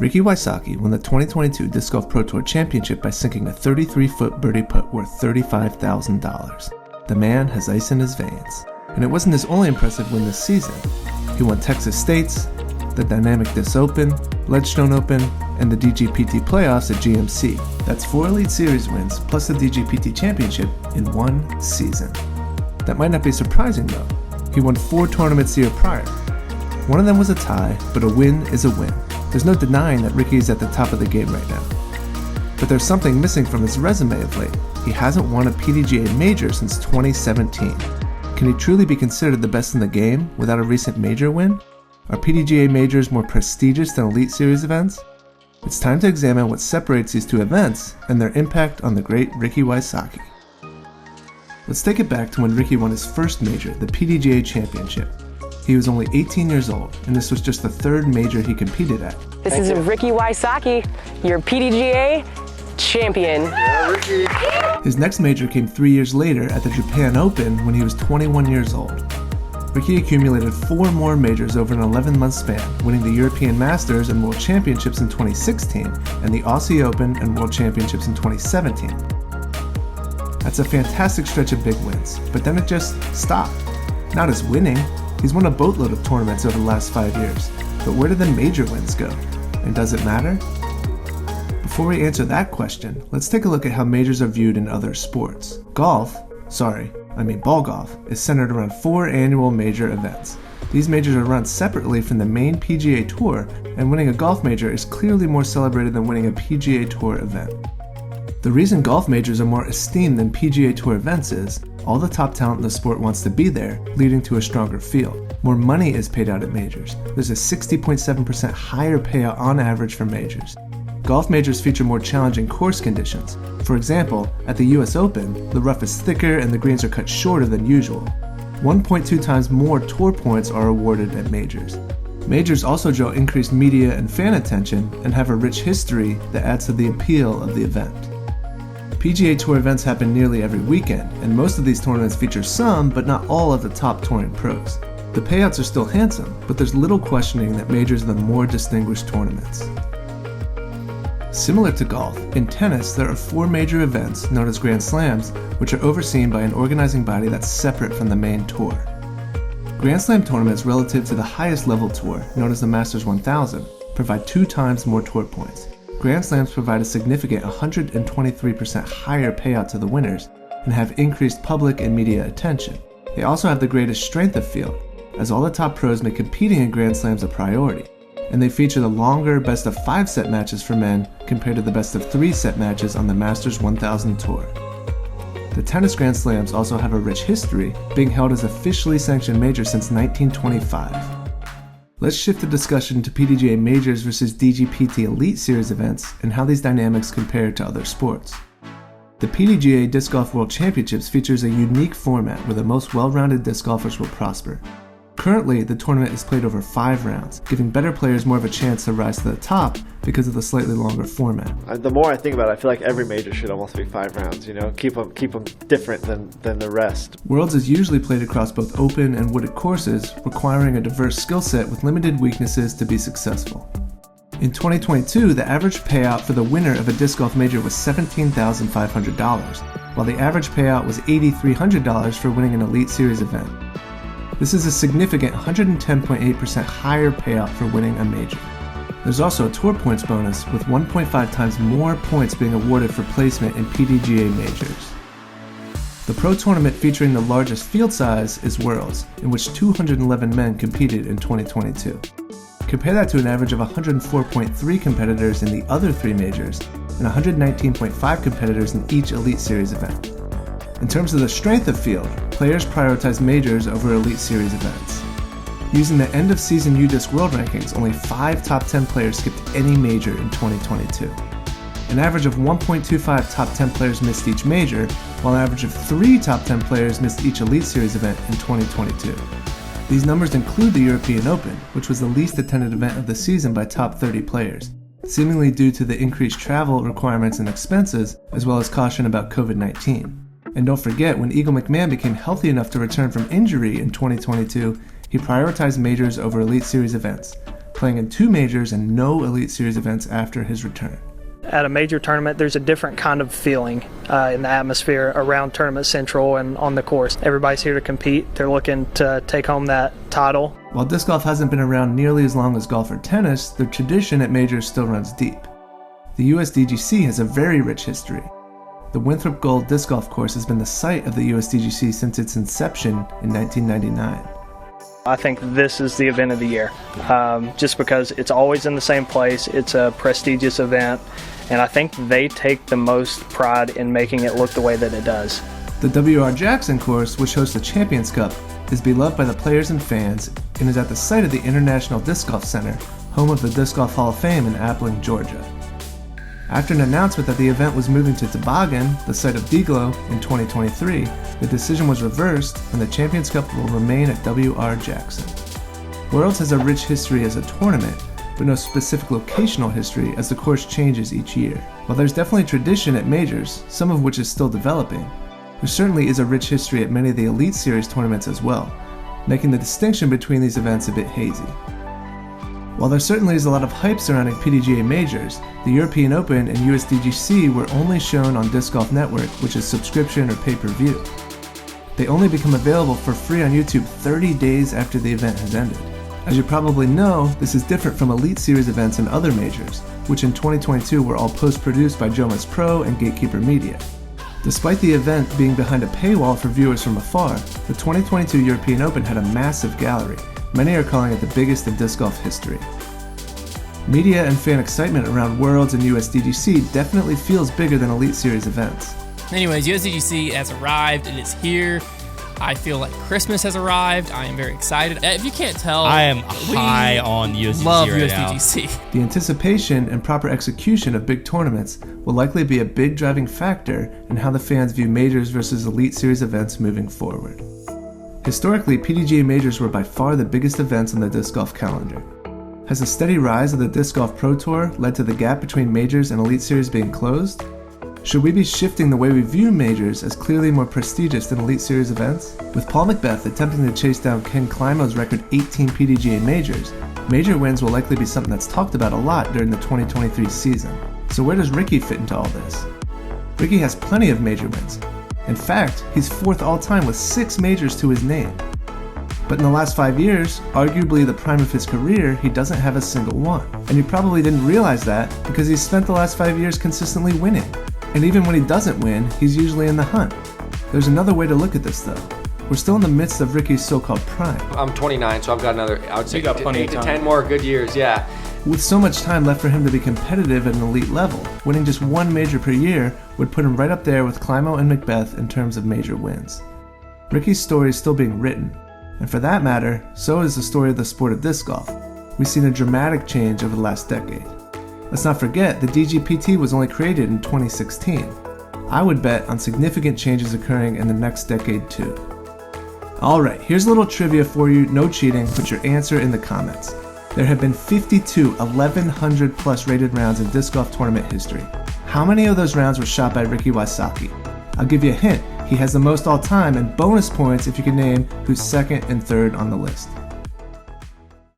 Ricky Wysocki won the 2022 Disc Golf Pro Tour Championship by sinking a 33-foot birdie putt worth $35,000. The man has ice in his veins. And it wasn't his only impressive win this season. He won Texas States, the Dynamic Disc Open, Ledgestone Open, and the DGPT playoffs at GMC. That's 4 Elite Series wins plus the DGPT Championship in one season. That might not be surprising though. He won 4 tournaments the year prior. One of them was a tie, but a win is a win. There's no denying that Ricky is at the top of the game right now. But there's something missing from his resume of late. He hasn't won a PDGA Major since 2017. Can he truly be considered the best in the game without a recent major win? Are PDGA Majors more prestigious than Elite Series events? It's time to examine what separates these two events and their impact on the great Ricky Wysocki. Let's take it back to when Ricky won his first major, the PDGA Championship. He was only 18 years old, and this was just the 3rd major he competed at. This is Ricky Wysocki, your PDGA champion. Yeah, Ricky. His next major came 3 years later at the Japan Open when he was 21 years old. Ricky accumulated 4 more majors over an 11-month span, winning the European Masters and World Championships in 2016 and the Aussie Open and World Championships in 2017. That's a fantastic stretch of big wins, but then it just stopped. Not as winning. He's won a boatload of tournaments over the last 5 years, but where did the major wins go? And does it matter? Before we answer that question, let's take a look at how majors are viewed in other sports. Ball golf, is centered around 4 annual major events. These majors are run separately from the main PGA Tour, and winning a golf major is clearly more celebrated than winning a PGA Tour event. The reason golf majors are more esteemed than PGA Tour events is all the top talent in the sport wants to be there, leading to a stronger field. More money is paid out at majors. There's a 60.7% higher payout on average for majors. Golf majors feature more challenging course conditions. For example, at the US Open, the rough is thicker and the greens are cut shorter than usual. 1.2 times more tour points are awarded at majors. Majors also draw increased media and fan attention and have a rich history that adds to the appeal of the event. PGA Tour events happen nearly every weekend, and most of these tournaments feature some, but not all of the top touring pros. The payouts are still handsome, but there's little questioning that majors are the more distinguished tournaments. Similar to golf, in tennis there are 4 major events known as Grand Slams, which are overseen by an organizing body that's separate from the main tour. Grand Slam tournaments relative to the highest level tour, known as the Masters 1000, provide 2 times more tour points. Grand Slams provide a significant 123% higher payout to the winners and have increased public and media attention. They also have the greatest strength of field, as all the top pros make competing in Grand Slams a priority, and they feature the longer best-of-5 set matches for men compared to the best-of-3 set matches on the Masters 1000 Tour. The tennis Grand Slams also have a rich history, being held as officially sanctioned majors since 1925. Let's shift the discussion to PDGA Majors versus DGPT Elite Series events and how these dynamics compare to other sports. The PDGA Disc Golf World Championships features a unique format where the most well-rounded disc golfers will prosper. Currently, the tournament is played over 5 rounds, giving better players more of a chance to rise to the top because of the slightly longer format. The more I think about it, I feel like every major should almost be 5 rounds, keep them different than the rest. Worlds is usually played across both open and wooded courses, requiring a diverse skill set with limited weaknesses to be successful. In 2022, the average payout for the winner of a disc golf major was $17,500, while the average payout was $8,300 for winning an Elite Series event. This is a significant 110.8% higher payout for winning a major. There's also a tour points bonus, with 1.5 times more points being awarded for placement in PDGA majors. The pro tournament featuring the largest field size is Worlds, in which 211 men competed in 2022. Compare that to an average of 104.3 competitors in the other 3 majors and 119.5 competitors in each Elite Series event. In terms of the strength of field, players prioritize majors over Elite Series events. Using the end-of-season UDisc World Rankings, only 5 top 10 players skipped any major in 2022. An average of 1.25 top 10 players missed each major, while an average of 3 top 10 players missed each Elite Series event in 2022. These numbers include the European Open, which was the least attended event of the season by top 30 players, seemingly due to the increased travel requirements and expenses, as well as caution about COVID-19. And don't forget, when Eagle McMahon became healthy enough to return from injury in 2022, he prioritized majors over Elite Series events, playing in 2 majors and no Elite Series events after his return. At a major tournament, there's a different kind of feeling in the atmosphere around Tournament Central and on the course. Everybody's here to compete. They're looking to take home that title. While disc golf hasn't been around nearly as long as golf or tennis, the tradition at majors still runs deep. The USDGC has a very rich history. The Winthrop Gold disc golf course has been the site of the USDGC since its inception in 1999. I think this is the event of the year, just because it's always in the same place. It's a prestigious event, and I think they take the most pride in making it look the way that it does. The W.R. Jackson course, which hosts the Champions Cup, is beloved by the players and fans and is at the site of the International Disc Golf Center, home of the Disc Golf Hall of Fame in Appling, Georgia. After an announcement that the event was moving to Toboggan, the site of DGLO, in 2023, the decision was reversed and the Champions Cup will remain at W.R. Jackson. Worlds has a rich history as a tournament, but no specific locational history as the course changes each year. While there's definitely tradition at majors, some of which is still developing, there certainly is a rich history at many of the Elite Series tournaments as well, making the distinction between these events a bit hazy. While there certainly is a lot of hype surrounding PDGA Majors, the European Open and USDGC were only shown on Disc Golf Network, which is subscription or pay-per-view. They only become available for free on YouTube 30 days after the event has ended. As you probably know, this is different from Elite Series events and other majors, which in 2022 were all post-produced by Jomas Pro and Gatekeeper Media. Despite the event being behind a paywall for viewers from afar, the 2022 European Open had a massive gallery. Many are calling it the biggest in disc golf history. Media and fan excitement around Worlds and USDGC definitely feels bigger than Elite Series events. Anyways, USDGC has arrived. It is here. I feel like Christmas has arrived. I am very excited. If you can't tell, I am high on USDGC love right USDGC. now. The anticipation and proper execution of big tournaments will likely be a big driving factor in how the fans view majors versus Elite Series events moving forward. Historically, PDGA Majors were by far the biggest events on the disc golf calendar. Has the steady rise of the Disc Golf Pro Tour led to the gap between majors and Elite Series being closed? Should we be shifting the way we view majors as clearly more prestigious than Elite Series events? With Paul McBeth attempting to chase down Ken Climo's record 18 PDGA Majors, major wins will likely be something that's talked about a lot during the 2023 season. So where does Ricky fit into all this? Ricky has plenty of major wins. In fact, he's 4th all-time with 6 majors to his name. But in the last 5 years, arguably the prime of his career, he doesn't have a single one. And you probably didn't realize that because he's spent the last 5 years consistently winning. And even when he doesn't win, he's usually in the hunt. There's another way to look at this though. We're still in the midst of Ricky's so-called prime. I'm 29, so I've got another, I would say, You got plenty 8 of to time. 10 more good years, yeah. With so much time left for him to be competitive at an elite level, winning just 1 major per year would put him right up there with Climo and McBeth in terms of major wins. Ricky's story is still being written, and for that matter, so is the story of the sport of disc golf. We've seen a dramatic change over the last decade. Let's not forget, the DGPT was only created in 2016. I would bet on significant changes occurring in the next decade too. Alright, here's a little trivia for you, no cheating, put your answer in the comments. There have been 52 1100 plus rated rounds in disc golf tournament history. How many of those rounds were shot by Ricky Wysocki? I'll give you a hint, he has the most all time and bonus points if you can name who's 2nd and 3rd on the list.